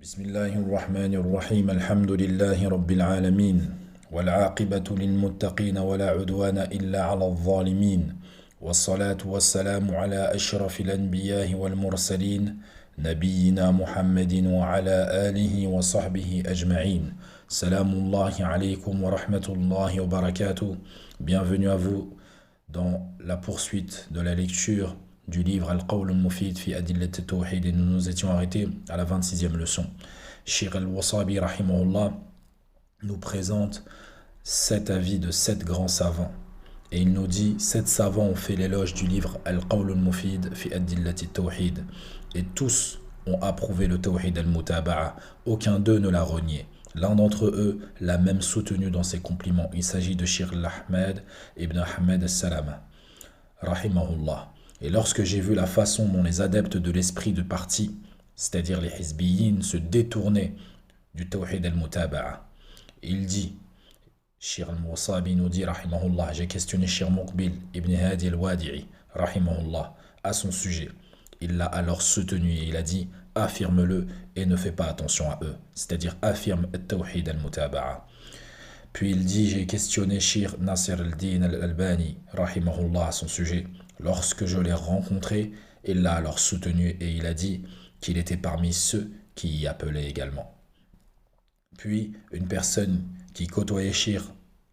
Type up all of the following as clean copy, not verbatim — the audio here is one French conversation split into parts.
بسم الله الرحمن الرحيم الحمد لله رب العالمين والعاقبة للمتقين ولا عدوان إلا على الظالمين والصلاة والسلام على أشرف الأنبياء والمرسلين نبينا محمد وعلى آله وصحبه أجمعين سلام الله عليكم ورحمة الله وبركاته. Bienvenue à vous dans la poursuite de la lecture du livre Al-Qawl al-Mufid fi Adillat al-Tawhid, et nous nous étions arrêtés à la 26e leçon. Cheikh al-Wasabi rahimahullah nous présente 7 avis de 7 grands savants, et il nous dit 7 savants ont fait l'éloge du livre Al-Qawl al-Mufid fi Adillat al-Tawhid, et tous ont approuvé le Tawhid al-Mutaba'a, aucun d'eux ne l'a renié. L'un d'entre eux l'a même soutenu dans ses compliments. Il s'agit de Cheikh al-Ahmad ibn Ahmed al-Salama rahimahullah. Et lorsque j'ai vu la façon dont les adeptes de l'esprit de parti, c'est-à-dire les hizbiyin, se détournaient du Tawhid al-Mutaba'a, il dit, Cheikh al-Wasabi nous dit, rahimahullah, j'ai questionné Cheikh Muqbil ibn Hadi al-Wadi'i, rahimahullah, à son sujet. Il l'a alors soutenu et il a dit, affirme-le et ne fais pas attention à eux, c'est-à-dire affirme al-Tawhid al-Mutaba'a. Puis il dit, j'ai questionné Cheikh Nasir al-Din al-Albani, rahimahullah, à son sujet. Lorsque je l'ai rencontré, il l'a alors soutenu et il a dit qu'il était parmi ceux qui y appelaient également. Puis, une personne qui côtoyait Cheikh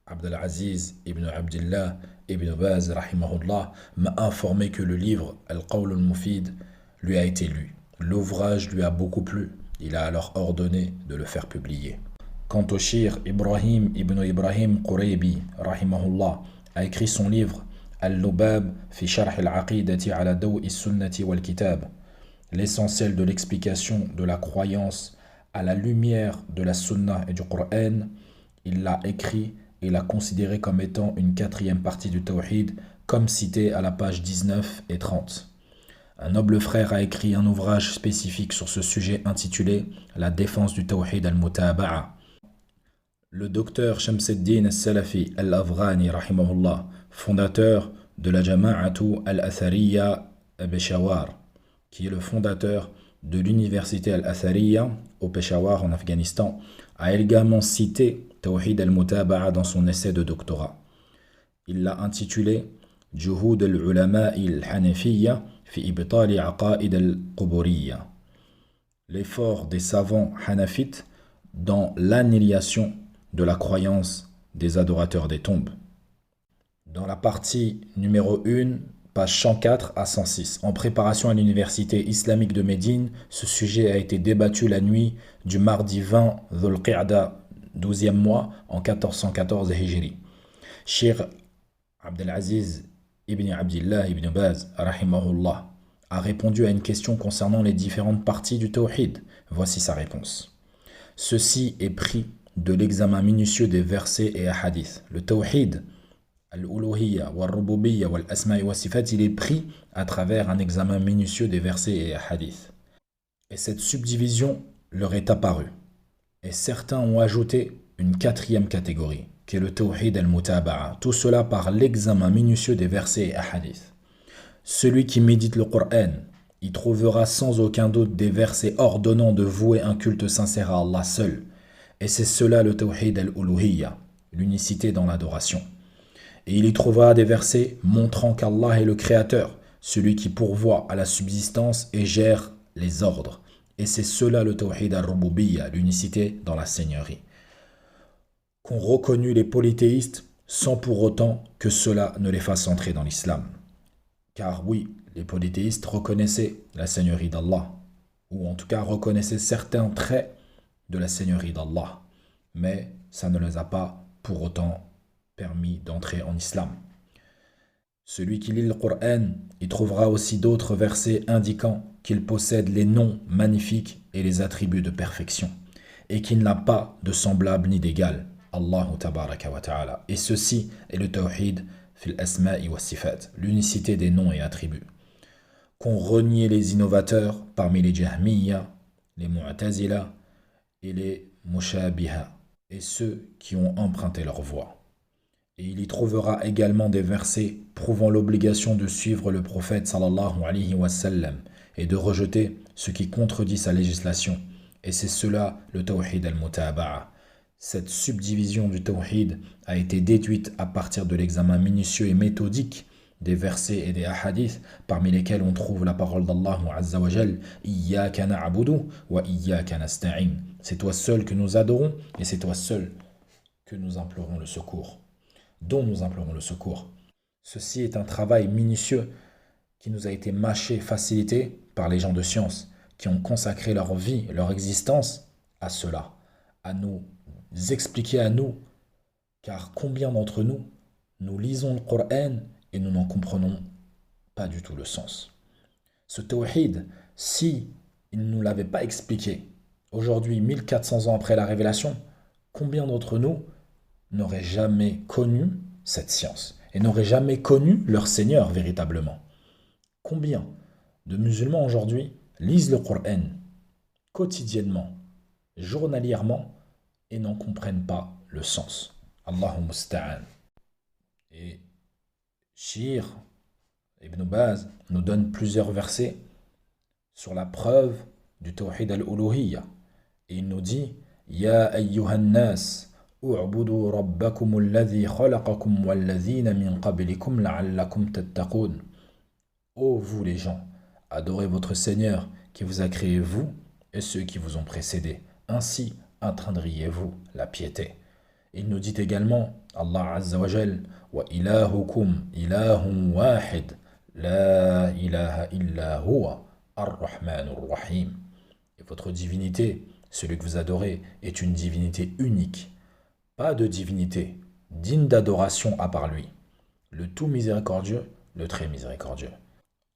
Abdelaziz ibn Abdillah ibn Baz, rahimahullah, m'a informé que le livre Al-Qawl al-Mufid lui a été lu. L'ouvrage lui a beaucoup plu. Il a alors ordonné de le faire publier. Quant au Cheikh Ibrahim ibn Ibrahim Quraybi, rahimahullah, a écrit son livre Al-Lubab fi Sharh al-Aqidati ala Dawi sunnati wal Kitab, l'essentiel de l'explication de la croyance à la lumière de la Sunna et du Coran. Il l'a écrit et l'a considéré comme étant une quatrième partie du Tawhid, comme cité à la page 19 et 30. Un noble frère a écrit un ouvrage spécifique sur ce sujet intitulé La défense du Tawhid al-Mutaba'a. Le docteur Shamseddin al-Salafi al-Afghani, rahimahullah, fondateur de la Jama'atu al-Athariya à Peshawar, qui est le fondateur de l'université al-Athariya au Peshawar en Afghanistan, a également cité Tawhid al-Mutaba'a dans son essai de doctorat. Il l'a intitulé Juhud al-Ulama'i al-Hanafiyya fi ibtali aqaid al-Quburiyya, l'effort des savants hanafites dans l'annihilation de la croyance des adorateurs des tombes. Dans la partie numéro 1, page 104 à 106, en préparation à l'université islamique de Médine, ce sujet a été débattu la nuit du mardi 20 Dhul Qa'da, 12e mois, en 1414 Hijri. Cheikh Abdelaziz ibn Abdillah ibn Baz, rahimahullah, a répondu à une question concernant les différentes parties du Tawhid. Voici sa réponse. Ceci est pris de l'examen minutieux des versets et hadiths. Le Tawhid, Al-Uluhiyya, Wal-Rububiyya, Wal-Asma'i wa Sifat, il est pris à travers un examen minutieux des versets et hadiths. Et cette subdivision leur est apparue. Et certains ont ajouté une quatrième catégorie, qui est le Tawhid al-Mutaba'a. Tout cela par l'examen minutieux des versets et hadiths. Celui qui médite le Coran, y trouvera sans aucun doute des versets ordonnant de vouer un culte sincère à Allah seul. Et c'est cela le Tawhid al-Uluhiyya, l'unicité dans l'adoration. Et il y trouvera des versets montrant qu'Allah est le Créateur, celui qui pourvoit à la subsistance et gère les ordres. Et c'est cela le Tawhid al-Rububiyya, l'unicité dans la Seigneurie. Qu'ont reconnu les polythéistes sans pour autant que cela ne les fasse entrer dans l'islam. Car oui, les polythéistes reconnaissaient la Seigneurie d'Allah, ou en tout cas reconnaissaient certains traits de la Seigneurie d'Allah, mais ça ne les a pas pour autant permis d'entrer en islam. Celui qui lit le Coran y trouvera aussi d'autres versets indiquant qu'il possède les noms magnifiques et les attributs de perfection, et qu'il n'a pas de semblable ni d'égal, Allahu tabaraka wa ta'ala. Et ceci est le Tawhid fil asma'i wa sifat, l'unicité des noms et attributs. Qu'ont renié les innovateurs parmi les Jahmiyya, les Mu'tazila et les Mushabiha, et ceux qui ont emprunté leur voie. Et il y trouvera également des versets prouvant l'obligation de suivre le prophète sallallahu alayhi wa sallam et de rejeter ce qui contredit sa législation, Et c'est cela le tawhid al-mutaba'a. Cette subdivision du tawhid a été déduite à partir de l'examen minutieux et méthodique des versets et des hadiths, parmi lesquels on trouve la parole d'Allah Azza wa Jal, Iyyaka na'budu wa iyyaka nasta'in. C'est toi seul que nous adorons et c'est toi seul que nous implorons le secours, dont nous implorons le secours. Ceci est un travail minutieux qui nous a été mâché, facilité par les gens de science, qui ont consacré leur vie, leur existence à cela, à nous expliquer à nous, car combien d'entre nous, nous lisons le Coran et nous n'en comprenons pas du tout le sens. Ce tawhid, si il ne nous l'avait pas expliqué, aujourd'hui, 1400 ans après la révélation, combien d'entre nous n'auraient jamais connu cette science et n'auraient jamais connu leur Seigneur véritablement? Combien de musulmans aujourd'hui lisent le Coran quotidiennement, journalièrement, et n'en comprennent pas le sens? Allahu musta'an. Et Shir Ibn Baz nous donne plusieurs versets sur la preuve du tawhid al-uluhiyya. Et il nous dit Ya ayyuhan nas, u'budu rabbakum alladhi khalaqakum walladhina min qablikum la'allakum tattaqun. Ô vous les gens, adorez votre Seigneur qui vous a créé vous et ceux qui vous ont précédés. Ainsi atteindriez-vous la piété. Il nous dit également, Allah Azza wa Jal, wa ilahukum ilahun wahid, la ilaha illa huwa, ar-Rahmanur Rahim. Et votre divinité, celui que vous adorez, est une divinité unique. Pas de divinité digne d'adoration à part lui. Le tout miséricordieux, le très miséricordieux.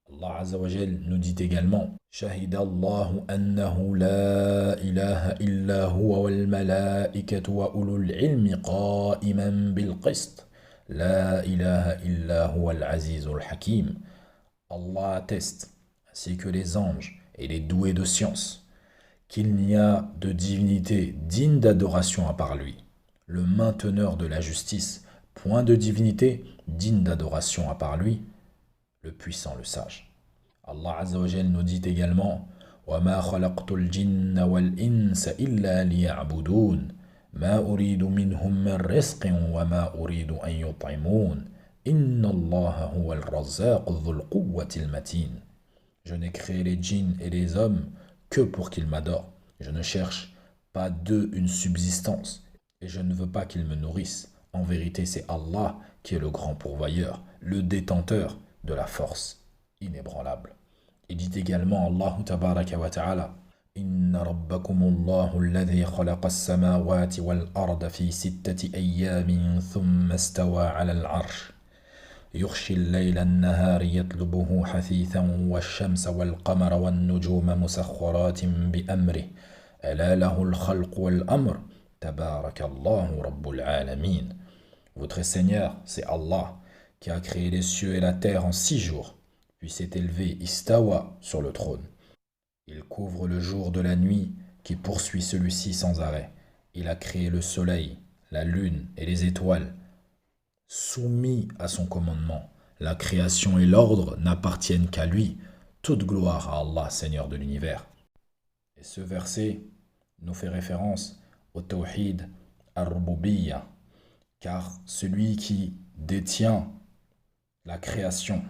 Allah Azza wa Jal nous dit également Shahida Allahu annahu la ilaha illa huwa wal malaikatu wa ulul ilmi qa'iman bil qist. La ilaha illa huwa al azizul hakim. Allah atteste, ainsi que les anges et les doués de science, qu'il n'y a de divinité digne d'adoration à part lui, le mainteneur de la justice, point de divinité digne d'adoration à part lui, le puissant, le sage. Allah Azza wa Jal nous dit également وَمَا خَلَقْتُ الْجِنَّ وَالْإِنسَ إِلَّا لِيَعْبُدُونَ مَا أُرِيدُ مِنْهُمْ مِنْ رِزْقٍ وَمَا أُرِيدُ أَنْ يُطْعِمُونَ إِنَّ اللَّهَ هُوَ الرَّزَّاقُ ذُو الْقُوَّةِ الْمَتِينَ. Je n'ai créé les djinns et les hommes que pour qu'ils m'adorent. Je ne cherche pas d'eux une subsistance et je ne veux pas qu'ils me nourrissent. En vérité, c'est Allah qui est le grand pourvoyeur, le détenteur de la force inébranlable. Il dit également Allah tabaraka wa ta'ala Inna rabbakumullahu alladhi khalaqa as-samawati wal arda fi sittati ayyamin thumma istawa 'ala al-'arsh yughshi al-layla an-nahara yatlubuhu hathithan wash-shamsa wal-qamara wan-nujuma musakhkharatin bi amrihi ala lahu al-khalqu wal-amr tabarakallahu rabbul 'alamin. Votre Seigneur, c'est Allah qui a créé les cieux et la terre en 6 jours, puis s'est élevé istawa sur le trône. Il couvre le jour de la nuit qui poursuit celui-ci sans arrêt. Il a créé le soleil, la lune et les étoiles, soumis à son commandement. La création et l'ordre n'appartiennent qu'à lui. Toute gloire à Allah, Seigneur de l'univers. Et ce verset nous fait référence au tawhid ar-rububiyya, car celui qui détient la création,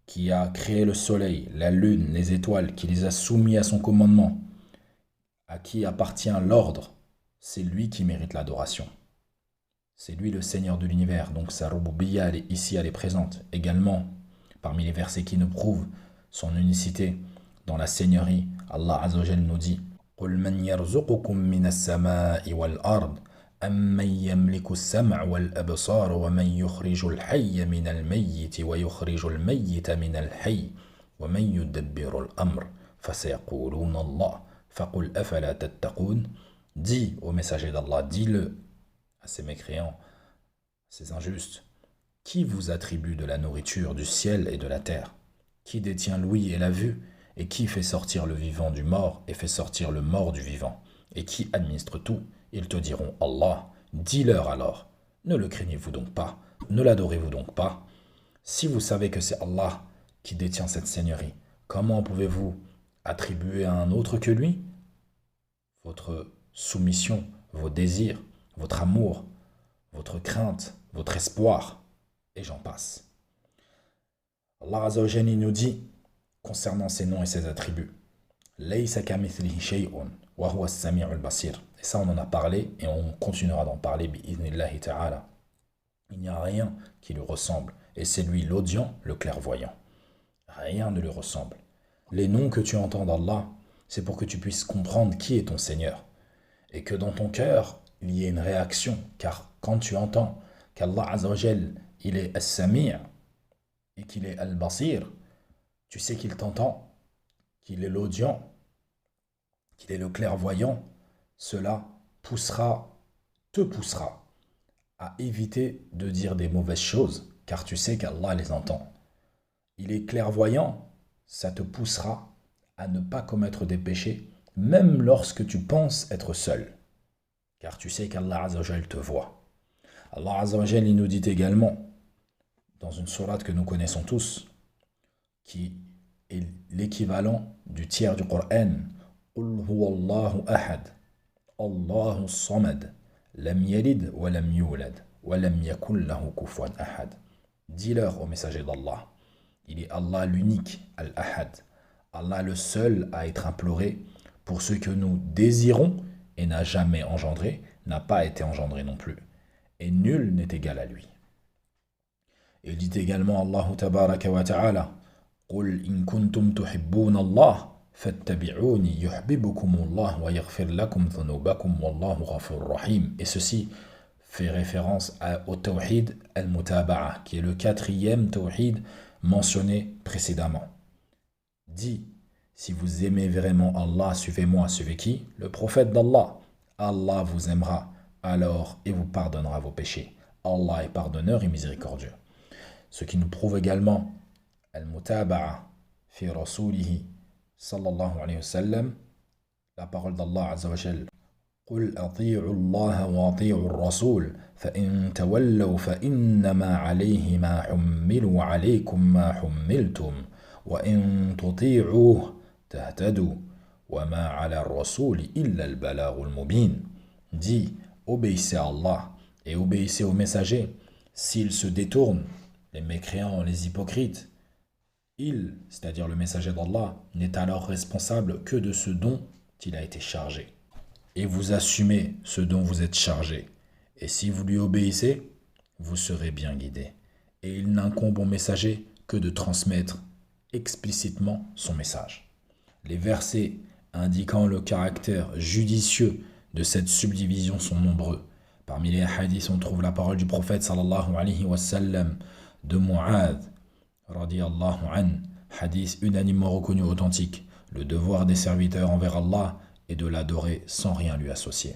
qui a créé le soleil, la lune, les étoiles, qui les a soumis à son commandement, à qui appartient l'ordre, c'est lui qui mérite l'adoration. C'est lui le Seigneur de l'univers, donc sa rububiyya, ici elle est présente. Également, parmi les versets qui nous prouvent son unicité dans la seigneurie, Allah Azza wa Jal nous dit قُلْ مَنْ يَرْزُقُكُم مِّنَ السَّمَاءِ وَالْأَرْضِ أَمَّن يَمْلِكُ السَّمْعَ وَالْأَبْصَارَ وَمَن يُخْرِجُ الْحَيَّ مِنَ الْمَيِّتِ وَيُخْرِجُ الْمَيِّتَ مِنَ الْحَيِّ وَمَن يُدَبِّرُ الْأَمْرَ فَسَيَقُولُونَ اللَّهُ فَقُلْ أَفَلَا تَتَّقُونَ. Dis au messager d'Allah, dis-le à ces mécréants, ces injustes, qui vous attribue de la nourriture du ciel et de la terre? Qui détient l'ouïe et la vue? Et qui fait sortir le vivant du mort et fait sortir le mort du vivant? Et qui administre tout? Ils te diront Allah. Dis-leur alors, ne le craignez-vous donc pas? Ne l'adorez-vous donc pas? Si vous savez que c'est Allah qui détient cette seigneurie, comment pouvez-vous attribuer à un autre que lui votre soumission, vos désirs, votre amour, votre crainte, votre espoir, et j'en passe. Allah Azza wa Jalla nous dit, concernant ses noms et ses attributs, Laysa kamithlihi shay'un wa huwa as-sami'ul basir. Et ça, on en a parlé et on continuera d'en parler, bi'idhnillahi ta'ala. Il n'y a rien qui lui ressemble, et c'est lui l'audient, le clairvoyant. Rien ne lui ressemble. Les noms que tu entends d'Allah, c'est pour que tu puisses comprendre qui est ton Seigneur, et que dans ton cœur, il y ait une réaction, car quand tu entends qu'Allah Azza wa Jal, il est As-Sami' et qu'il est Al-Basir, tu sais qu'il t'entend, qu'il est l'audient, qu'il est le clairvoyant, cela te poussera à éviter de dire des mauvaises choses, car tu sais qu'Allah les entend. Il est clairvoyant, ça te poussera à ne pas commettre des péchés, même lorsque tu penses être seul, car tu sais qu'Allah Azza wa Jal te voit. Allah Azza wa Jal, il nous dit également, dans une sourate que nous connaissons tous, qui est l'équivalent du tiers du Coran, Qul huwallahu ahad, Allahu samad, lam yalid wa lam yulad, wa lam yakun lahu kufuwan ahad. Dis-leur au messager d'Allah, il est Allah l'unique, Al-Ahad, Allah le seul à être imploré pour ce que nous désirons et n'a jamais engendré, n'a pas été engendré non plus. Et nul n'est égal à lui. Il dit également Allah tabaraka wa ta'ala, Qul in kuntum tuhibbuna Allah, fattabi'uni yuhibbukumullah wa yaghfir lakum dhunubakum wallahu ghafurur rahim. Et ceci fait référence au tawhid al-mutaba'a, qui est le 4e tawhid mentionné précédemment. Dit, si vous aimez vraiment Allah, suivez-moi. Suivez qui? Le prophète d'Allah. Allah vous aimera alors et vous pardonnera vos péchés. Allah est pardonneur et miséricordieux. Ce qui nous prouve également al-mutaba'a fi rasulihi sallallahu alayhi wa sallam, la parole d'Allah Azza wa Jal. قل أطيعوا الله وأطيعوا الرسول فإن تولوا فإنما عليه ما حمل وعليكم ما حملتم وإن تطيعوه تهتدوا وما على الرسول إلا البلاغ المبين. Dit, obéissez à Allah et obéissez aux messagers. S'ils se détournent, les mécréants, les hypocrites, il, c'est-à-dire le messager d'Allah, n'est alors responsable que de ce dont il a été chargé. Et vous assumez ce dont vous êtes chargé. Et si vous lui obéissez, vous serez bien guidé. Et il n'incombe au messager que de transmettre explicitement son message. Les versets indiquant le caractère judicieux de cette subdivision sont nombreux. Parmi les hadiths, on trouve la parole du prophète sallallahu alayhi wa sallam de Mu'adh, radiyallahu an, hadith unanimement reconnu authentique. Le devoir des serviteurs envers Allah et de l'adorer sans rien lui associer.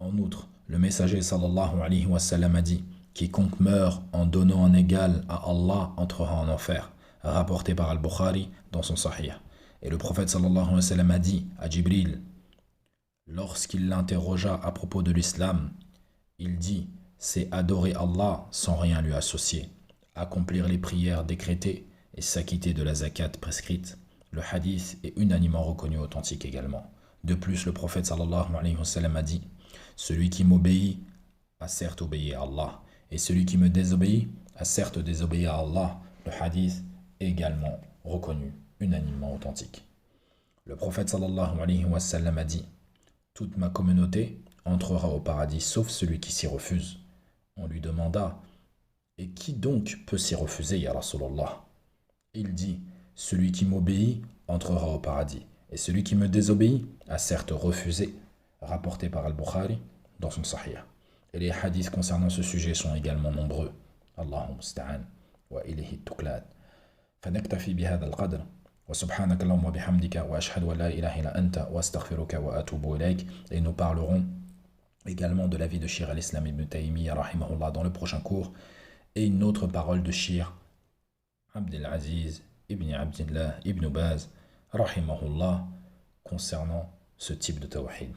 En outre, le messager sallallahu alayhi wa sallam a dit « Quiconque meurt en donnant un égal à Allah entrera en enfer », rapporté par Al-Bukhari dans son Sahih. Et le prophète sallallahu alayhi wa sallam a dit à Jibril, lorsqu'il l'interrogea à propos de l'islam, il dit « C'est adorer Allah sans rien lui associer, accomplir les prières décrétées et s'acquitter de la zakat prescrite. » Le hadith est unanimement reconnu authentique également. De plus, le prophète sallallahu alayhi wa sallam a dit « Celui qui m'obéit a certes obéi à Allah, et celui qui me désobéit a certes désobéi à Allah. » Le hadith est également reconnu, unanimement authentique. Le prophète sallallahu alayhi wa sallam a dit « Toute ma communauté entrera au paradis, sauf celui qui s'y refuse. » On lui demanda « Et qui donc peut s'y refuser, ya Rasulallah ?» Il dit « Celui qui m'obéit entrera au paradis. Et celui qui me désobéit a certes refusé, rapporté par Al-Bukhari dans son Sahih. Et les hadiths concernant ce sujet sont également nombreux. Allahumma musta'an wa ilayhi tuklad. فنكتفي بهذا القدر وسبحانك اللهم وبحمدك وأشهد أن لا إله إلا أنت وأستغفرك وأتوب إليك. Et nous parlerons également de la vie de Shir al-Islam ibn Taymiyyah rahimahullah dans le prochain cours, et une autre parole de Shir Abdelaziz ibn Abdillah ibn Baz rahimahullah concernant ce type de tawhid.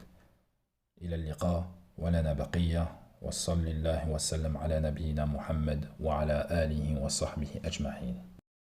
إلى اللقاء ولنا بقية وصلى الله وسلم على نبينا محمد وعلى آله وصحبه أجمعين.